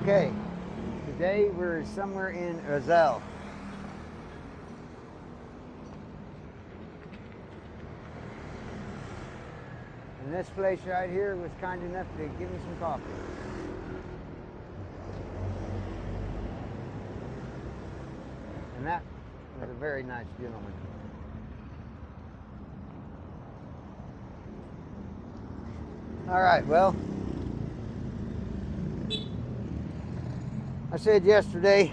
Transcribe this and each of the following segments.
Okay, today we're somewhere in Rizal. And this place right here was kind enough to give me some coffee. And that was a very nice gentleman. All right, well, I said yesterday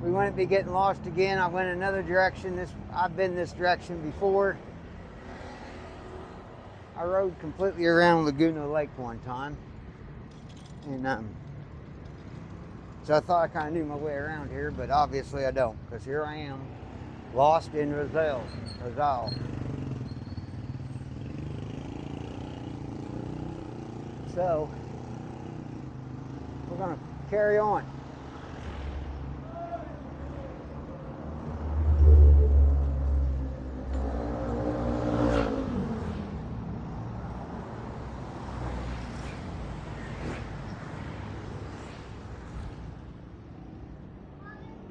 we wouldn't be getting lost again. I went another direction. I've been this direction before. I rode completely around Laguna Lake one time, and so I thought I kind of knew my way around here, but obviously I don't, because here I am, lost in Rizal. So we're going to carry on.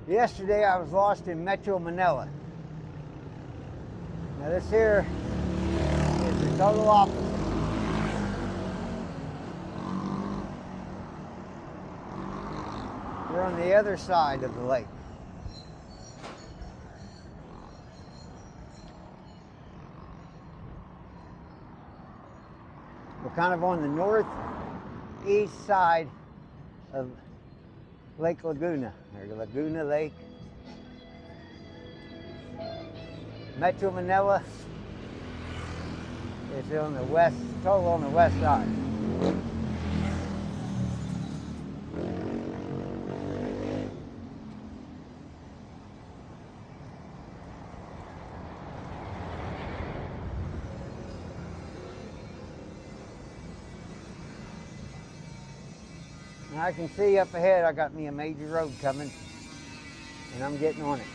Yesterday I was lost in Metro Manila. Now this here is the total opposite. We're on the other side of the lake. We're kind of on the northeast side of Lake Laguna, or Laguna Lake. Metro Manila is on the west, total on the west side. And I can see up ahead I got me a major road coming, and I'm getting on it.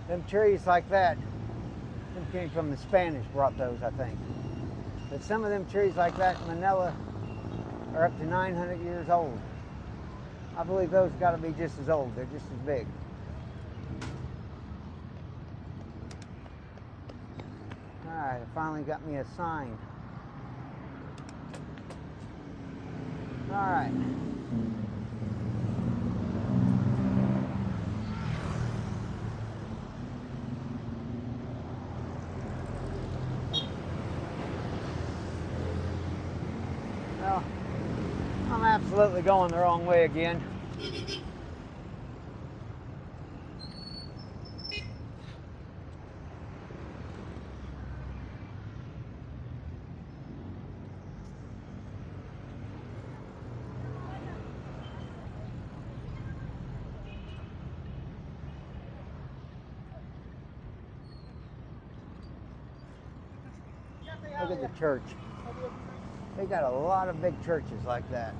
Them trees like that, them came from the Spanish, brought those, I think. But some of them trees like that in Manila are up to 900 years old. I believe those got to be just as old. They're just as big. All right, I finally got me a sign. All right. Well, I'm absolutely going the wrong way again. Look at the church. They got a lot of big churches like that.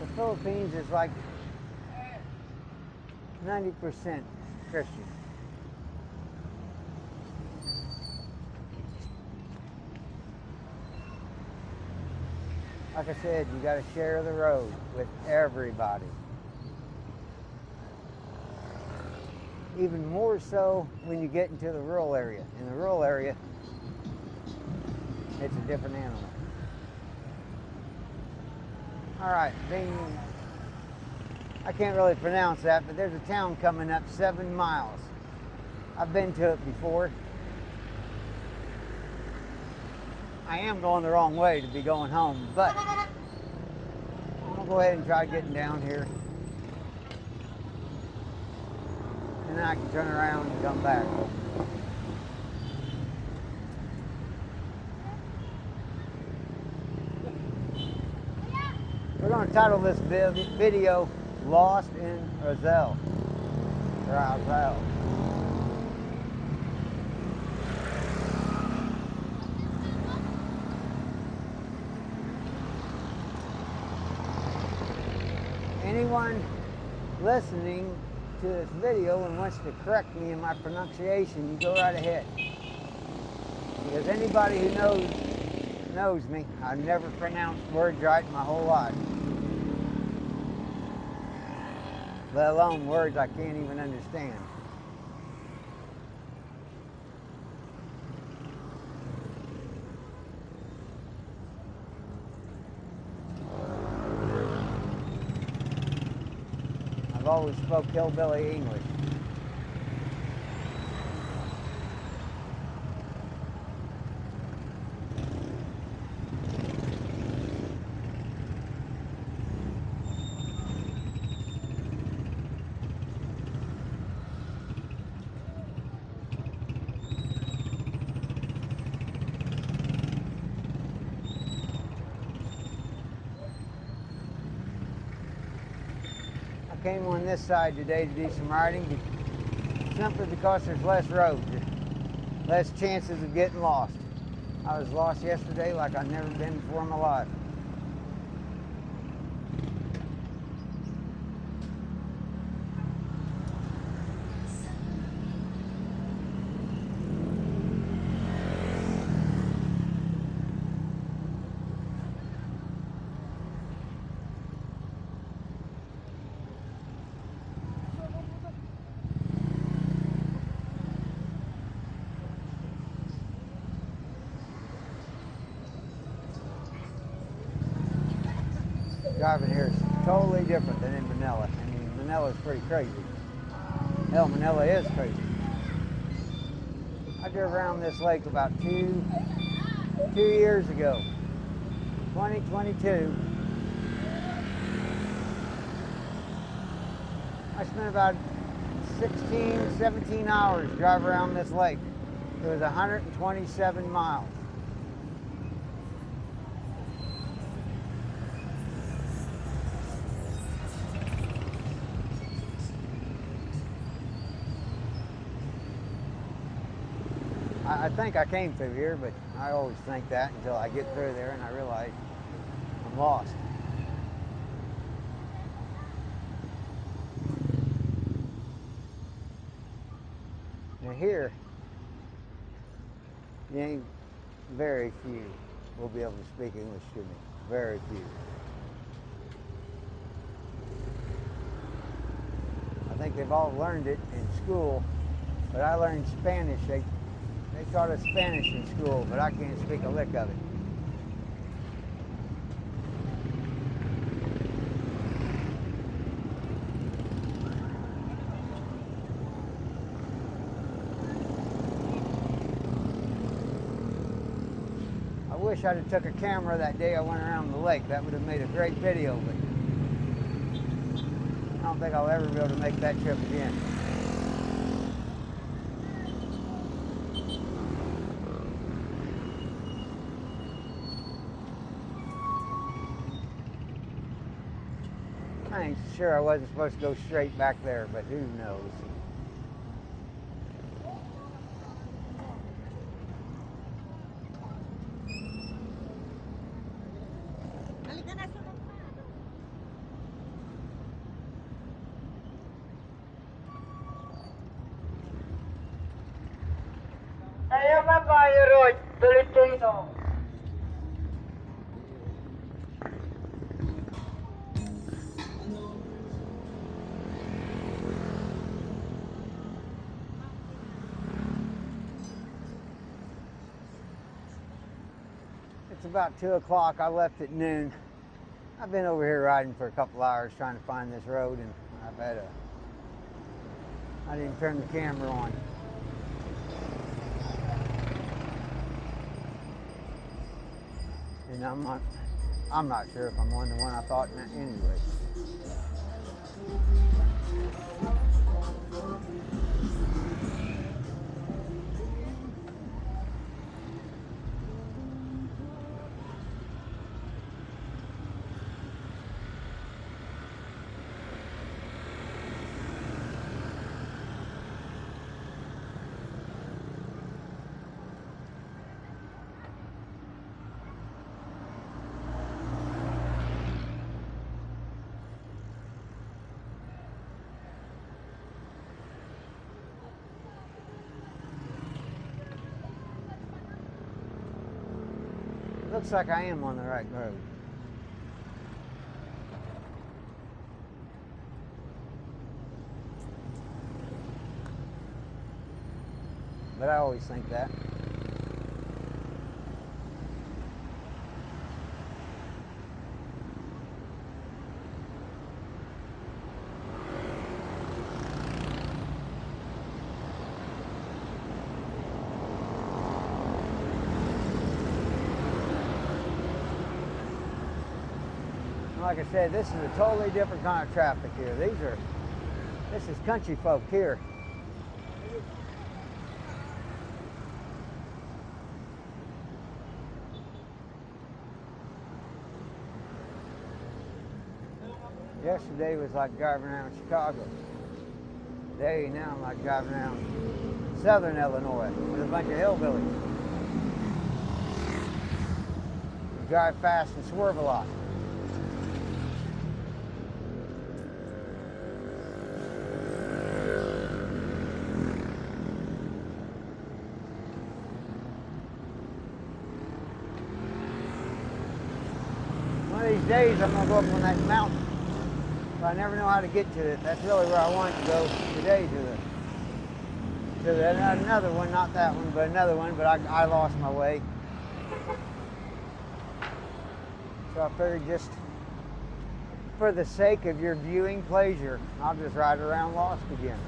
The Philippines is like 90% Christian. Like I said, you got to share the road with everybody. Even more so when you get into the rural area. In the rural area, it's a different animal. All right, I can't really pronounce that, but there's a town coming up 7 miles. I've been to it before. I am going the wrong way to be going home, but I'm gonna go ahead and try getting down here. And then I can turn around and come back. title of this video, Lost in Rizal. Rizal. Anyone listening to this video and wants to correct me in my pronunciation, you go right ahead. Because anybody who knows me, I've never pronounced words right my whole life. Let alone words I can't even understand. I've always spoke hillbilly English. I came on this side today to do some riding simply because there's less roads, less chances of getting lost. I was lost yesterday like I've never been before in my life. Driving here is totally different than in Manila. I mean, Manila is pretty crazy. Hell, Manila is crazy. I drove around this lake about two years ago, 2022. I spent about 16, 17 hours driving around this lake. It was 127 miles. I think I came through here, but I always think that until I get through there and I realize I'm lost. Now here, very few will be able to speak English to me. Very few. I think they've all learned it in school, but I learned Spanish. They taught us Spanish in school, but I can't speak a lick of it. I wish I'd have took a camera that day I went around the lake. That would have made a great video, but I don't think I'll ever be able to make that trip again. I ain't sure I wasn't supposed to go straight back there, but who knows? Saya Babae Road, Filipino. It's about 2 o'clock. I left at noon. I've been over here riding for a couple hours trying to find this road, and I didn't turn the camera on. And I'm not sure if I'm on the one I thought anyway. Looks like I am on the right road. But I always think that. Like I said, this is a totally different kind of traffic here. This is country folk here. Yesterday was like driving around Chicago. Today, now I'm like driving around southern Illinois with a bunch of hillbillies. You drive fast and swerve a lot. One of these days I'm going to go up on that mountain. But I never know how to get to it. That's really where I want to go today, to another one, not that one, but another one, but I lost my way. So I figured just for the sake of your viewing pleasure, I'll just ride around lost again.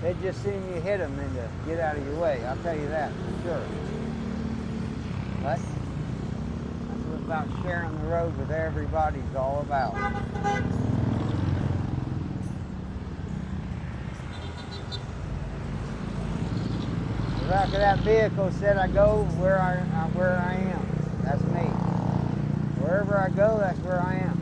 They just seen you hit them and to get out of your way. I'll tell you that for sure. But that's what about sharing the road with everybody's all about. The back of that vehicle said I go where I am. That's me. Wherever I go, that's where I am.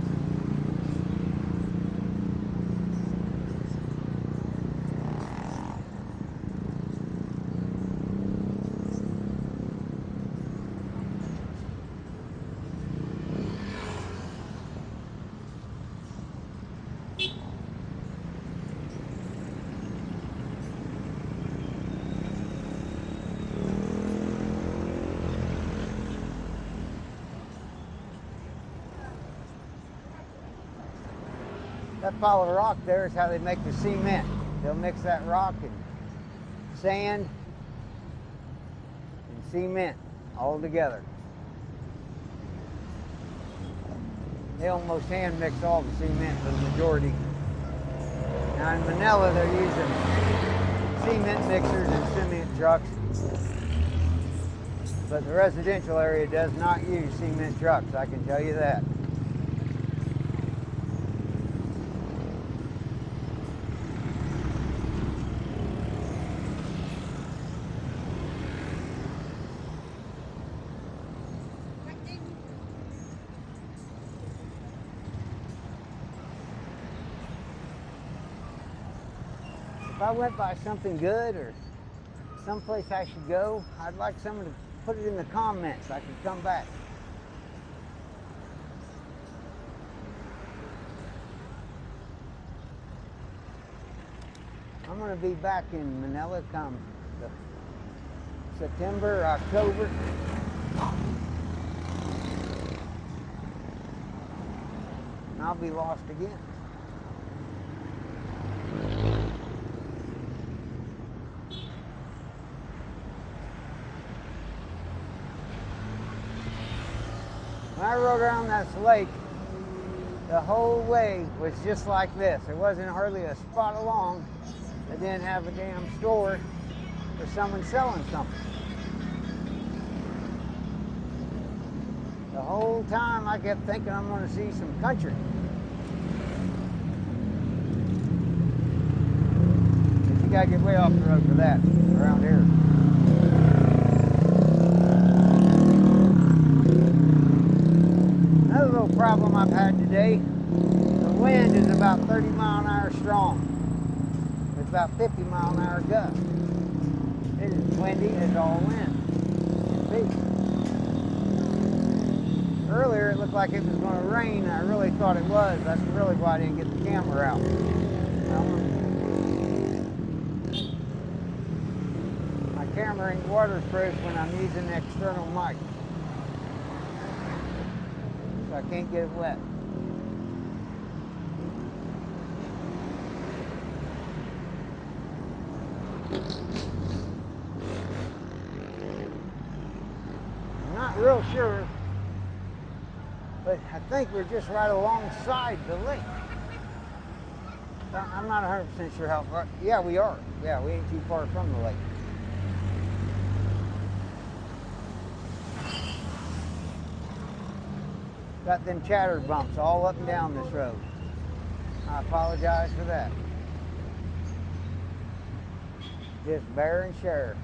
That pile of rock there is how they make the cement. They'll mix that rock and sand and cement all together. They almost hand mix all the cement for the majority. Now in Manila they're using cement mixers and cement trucks. But the residential area does not use cement trucks, I can tell you that. If I went by something good or someplace I should go, I'd like someone to put it in the comments so I could come back. I'm going to be back in Manila come September, October. And I'll be lost again. When I rode around this lake, the whole way was just like this. There wasn't hardly a spot along that didn't have a damn store or someone selling something. The whole time I kept thinking I'm going to see some country. But you got to get way off the road for that around here. Another little problem I've had today, the wind is about 30 mile an hour strong. It's about 50 mile an hour gust. It is windy, it's all wind. See, earlier it looked like it was going to rain, and I really thought it was. That's really why I didn't get the camera out. My camera ain't waterproof when I'm using the external mic, so I can't get it wet. I'm not real sure, but I think we're just right alongside the lake. I'm not 100% sure how far. Yeah, we are. Yeah, we ain't too far from the lake. Got them chatter bumps all up and down this road. I apologize for that. Just bear and share.